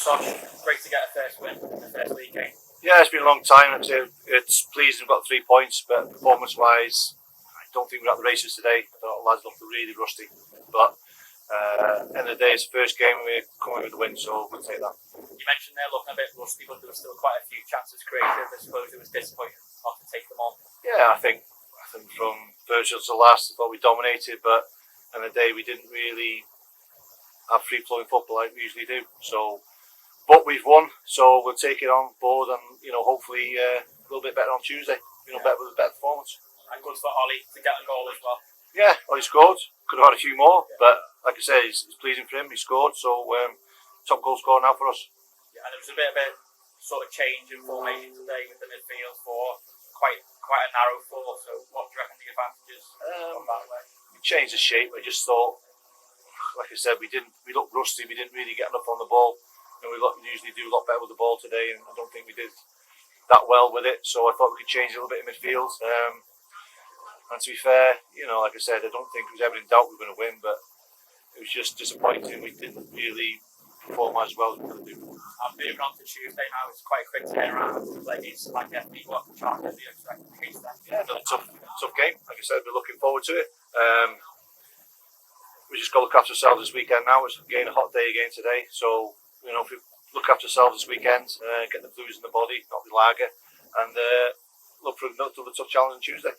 Sosh, great to get a first win in the first league game. Yeah, it's been a long time. It's pleasing we've got 3 points, but performance-wise, I don't think we're at the races today. I thought the lads looked really rusty. But end of the day, it's the first game we're coming with the win, so we'll take that. You mentioned they're looking a bit rusty, but there were still quite a few chances created. I suppose it was disappointing not to take them on. Yeah, I think from first to last, I thought we dominated, but end of the day, we didn't really have free-flowing football like we usually do. So, but we've won, so we'll take it on board, and hopefully a little bit better on Tuesday. Better with a better performance. And good for Ollie to get a goal as well. Yeah, Ollie scored. Could have had a few more, but like I say, it's pleasing for him. He scored, so top goal scorer now for us. Yeah, and there was a bit of a sort of change in formation today with the midfield for quite a narrow four. So, what do you reckon the advantages from that way? We changed the shape. I just thought, like I said, we looked rusty. We didn't really get enough on the ball, and we usually do a lot better with the ball today. And I don't think we did that well with it. So I thought we could change a little bit in midfield. And to be fair, like I said, I don't think it was ever in doubt we were going to win, but it was just disappointing. We didn't really perform as well as we could do. I'm moving on to Tuesday now. It's quite a quick turnaround. Like it's like FB, what chance do you expect against them? Yeah, another tough game. Like I said, we're looking forward to it. We just got to look after ourselves this weekend now. It's again a hot day again today, so if we look after ourselves this weekend, get the blues in the body, not the lager, and look for another tough challenge on Tuesday.